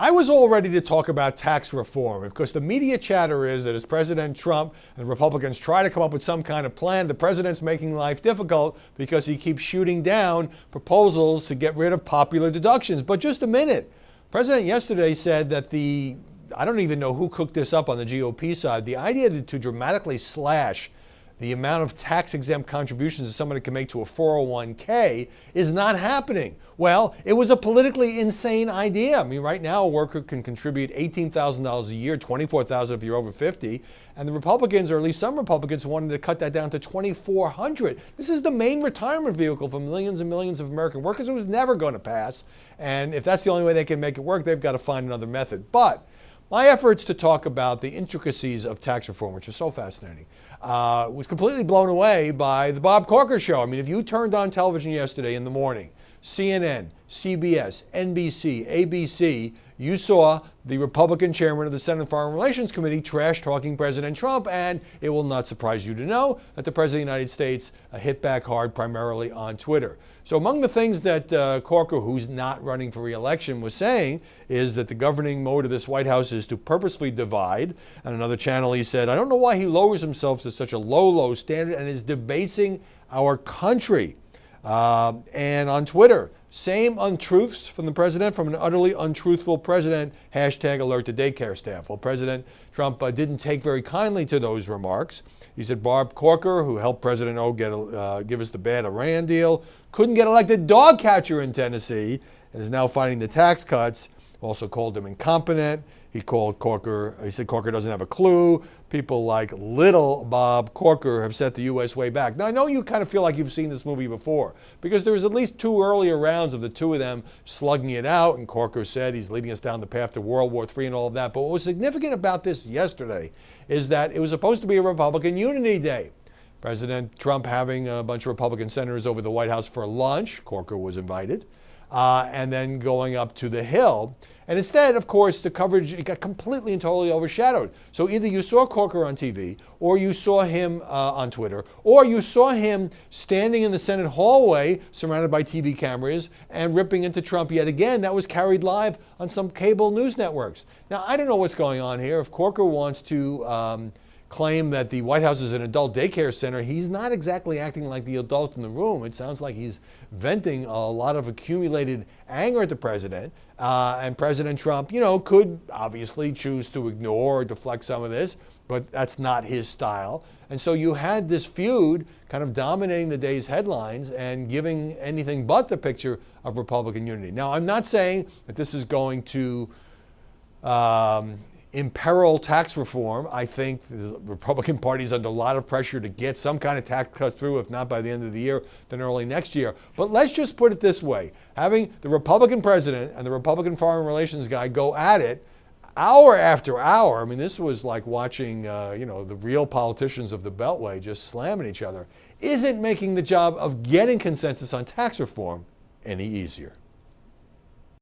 I was all ready to talk about tax reform because the media chatter is that as President Trump and Republicans try to come up with some kind of plan, the president's making life difficult because he keeps shooting down proposals to get rid of popular deductions. But just a minute. President yesterday said that I don't even know who cooked this up on the GOP side, the idea to dramatically slash the amount of tax-exempt contributions that somebody can make to a 401k is not happening. Well, it was a politically insane idea. I mean, right now a worker can contribute $18,000 a year, $24,000 if you're over 50, and the Republicans, or at least some Republicans, wanted to cut that down to $2,400. This is the main retirement vehicle for millions and millions of American workers. It was never going to pass, and if that's the only way they can make it work, they've got to find another method. But my efforts to talk about the intricacies of tax reform, which is so fascinating, was completely blown away by the Bob Corker show. I mean, if you turned on television yesterday in the morning, CNN, CBS, NBC, ABC, you saw the Republican chairman of the Senate Foreign Relations Committee trash-talking President Trump, and it will not surprise you to know that the President of the United States hit back hard primarily on Twitter. So among the things that Corker, who's not running for re-election, was saying is that the governing mode of this White House is to purposefully divide. On another channel he said, I don't know why he lowers himself to such a low standard and is debasing our country. And on Twitter, same untruths from the president, from an utterly untruthful president, hashtag alert to daycare staff. Well, President Trump didn't take very kindly to those remarks. He said Bob Corker, who helped President O give us the bad Iran deal, couldn't get elected dog catcher in Tennessee and is now fighting the tax cuts. Also called him incompetent. He said Corker doesn't have a clue. People like little Bob Corker have set the U.S. way back. Now, I know you kind of feel like you've seen this movie before because there was at least 2 earlier rounds of the two of them slugging it out, and Corker said he's leading us down the path to World War III and all of that. But what was significant about this yesterday is that it was supposed to be a Republican Unity Day. President Trump having a bunch of Republican senators over the White House for lunch. Corker was invited. And then going up to the Hill. And instead, of course, the coverage it got completely and totally overshadowed. So either you saw Corker on TV, or you saw him on Twitter, or you saw him standing in the Senate hallway surrounded by TV cameras and ripping into Trump yet again. That was carried live on some cable news networks. Now, I don't know what's going on here. If Corker wants to claim that the White House is an adult daycare center, he's not exactly acting like the adult in the room. It sounds like he's venting a lot of accumulated anger at the president. And President Trump, could obviously choose to ignore or deflect some of this, but that's not his style. And so you had this feud kind of dominating the day's headlines and giving anything but the picture of Republican unity. Now, I'm not saying that this is going to imperil tax reform. I think the Republican Party is under a lot of pressure to get some kind of tax cut through, if not by the end of the year, then early next year. But let's just put it this way. Having the Republican president and the Republican foreign relations guy go at it hour after hour, I mean, this was like watching, the real politicians of the Beltway just slamming each other, isn't making the job of getting consensus on tax reform any easier.